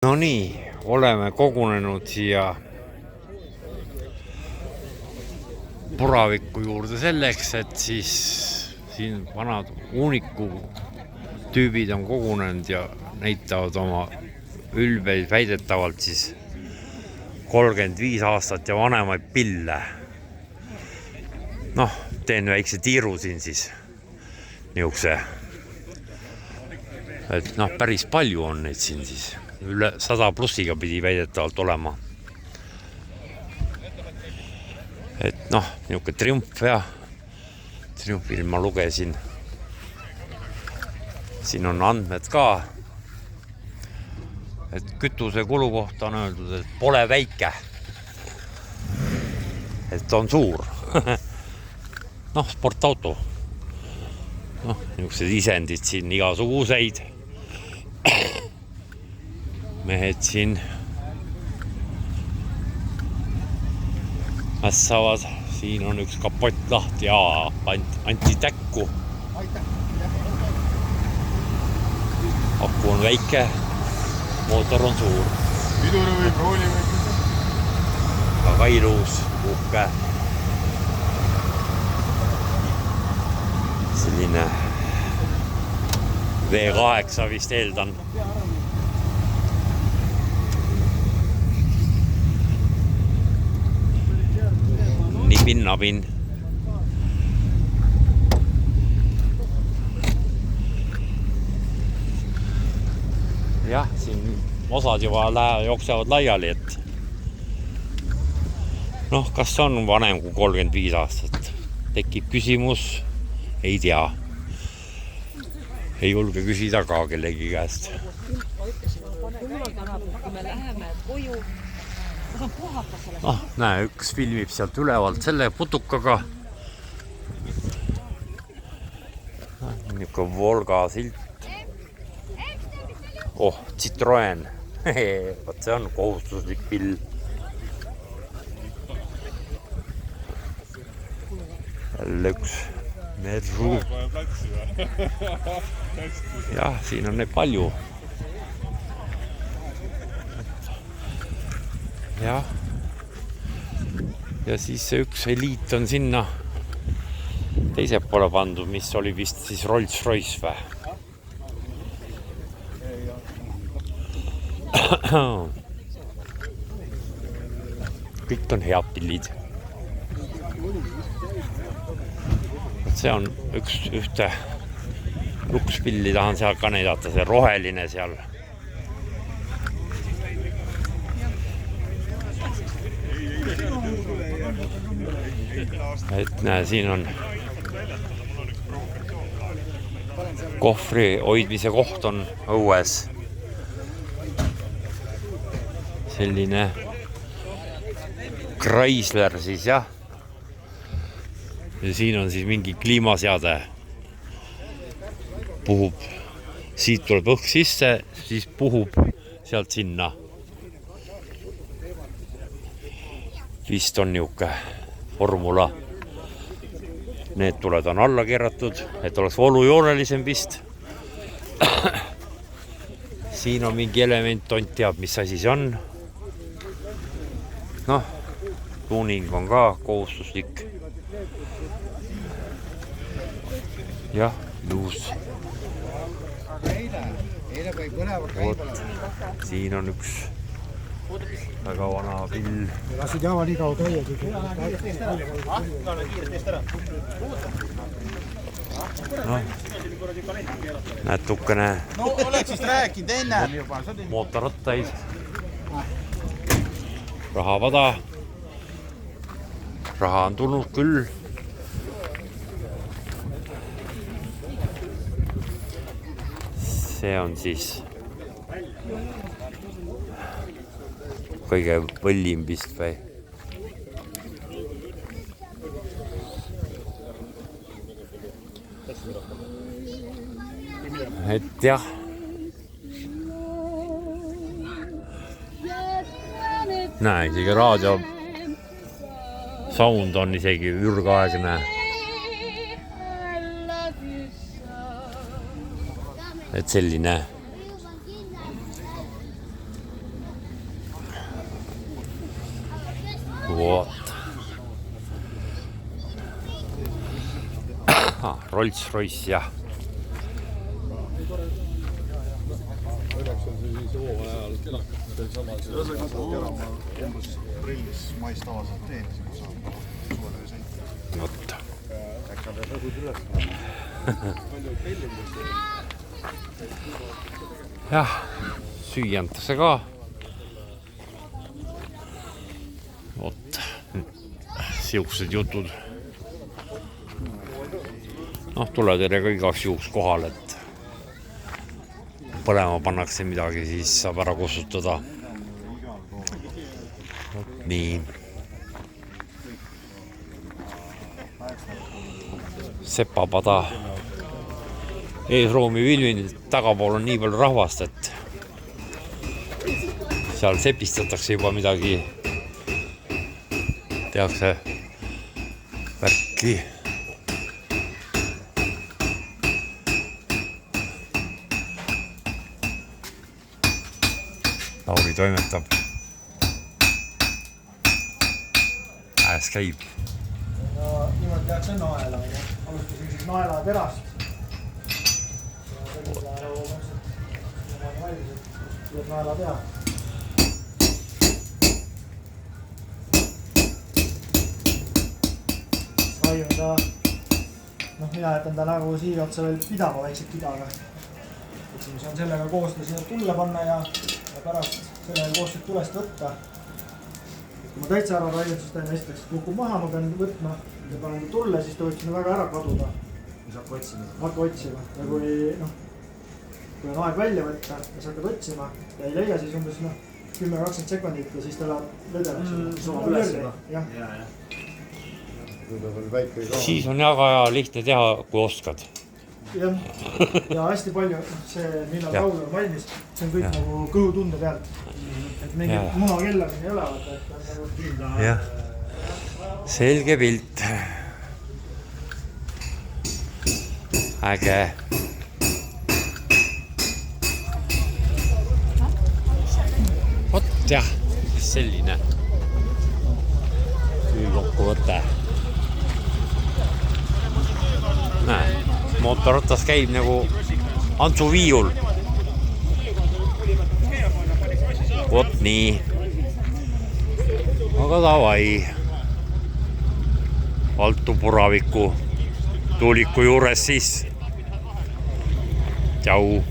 No nii, oleme kogunenud siia Puraviku juurde selleks, et siis siin vanad uuniku tüübid on kogunenud ja näitavad oma ülbeid väidetavalt siis 35 aastat ja vanemaid pille. Noh, teen väikse tiiru siin siis niisuguse, et noh, päris palju on neid siin siis. Üle 100 plussiga pidi väidetavalt olema. Et noh, niisugune triumf ja triumfil ma lugesin. Siin on andmed ka. Et kütuse kulu kohta on öeldud, et pole väike. Et on suur. Noh, sportauto. Noh, niisugused isendid siin igasuguseid. Mehed siin mässavad, siin on üks kapott lahti ja anti täkku. Aku on väike, mootor on suur. Piduri või prooli või? Väga ilus, uhke. Selline V8 vist eeldan. Nabin. Jah, siin osad juba jooksevad laiali, et noh, kas on vanem kui 35 aastat? Tekib küsimus, ei tea. Ei julge küsida ka kellegi käest. Kui me läheme koju, näe, üks filmib sealt ülevalt selle putukaga. Niisugune Volga silt. Oh, Citroen. Vaat see on kohustuslik pill. Jälle üks Mersu. Jah, siin on neid palju. Jah. Ja siis see üks eliit on sinna teise poole pandud, mis oli vist siis Rolls-Royce või? Kõik on head pillid. See on ühte lukspilli tahan seal ka näidata, see roheline seal. Et näe, siin on kohvri hoidmise koht on õues. Selline Chrysler siis jah. Ja siin on siis mingi kliimaseade. Puhub, siit tuleb õhk sisse, siis puhub sealt sinna. Vist on niuke formula. Need tuled on alla keeratud, et oleks voolujoonelisem vist. Siin on mingi element, tont teab, mis asi see on. Noh, tuuning on ka kohustuslik. Jah, luus. Siin on üks väga vana pill. Lasid jaama nii kaua käia. No, natukene No oleks siis rääkinud enne. mootorrattaid. Rahavada. Raha on tulnud küll. See on siis kõige võllim vist või? Et jah. Näe, isegi raadio sound on isegi ürgaegne. Et selline vot. Rolls-Royce jah. Prillis mais tavaliselt teenisin, kui saab suvetöö sõita. Vot. Jah, süüantakse ka. Vot, siuksed jutud. Tuletõrjega igaks juhuks kohal, et põlema pannakse midagi, siis saab ära kustutada. Nii. Sepapada eesruumi filmil tagapool on nii palju rahvast, et seal sepistatakse juba midagi. Tehakse värki. Lauri toimetab. Käib. Niimoodi tehakse naela. Alustasin siis naela terast. Tuleb naela teha. Raiun ta, mina jätan ta nagu siia otsa veel pidama väikseid kidaga. Siis on sellega koostöö sinna tulle panna ja pärast sellega koostööd tulest võtta. Kui ma täitsa ära raiun, siis ta esiteks kukub maha, ma pean võtma ja panen tulle, siis ta võib sinna väga ära kaduda. Hakka otsima. Ja kui on aeg välja võtta ja sa hakkad otsima ja ei leia, siis umbes 10-20 sekundit ja siis ta läheb lõdemaks. Suva üles juba. Jah. Siis on väga lihtne teha, kui oskad. Jah, ja hästi palju see, millal laul on valmis, see on kõik nagu kõhutunde pealt. Et mingit munakella siin ei ole. Jah, selge pilt. Äge. Vot jah, selline kokkuvõte. Näe, mootorratas käib nagu Antsu viiul. Vot nii. Aga davai. Valtu puraviku tuuliku juures siis. Tšau.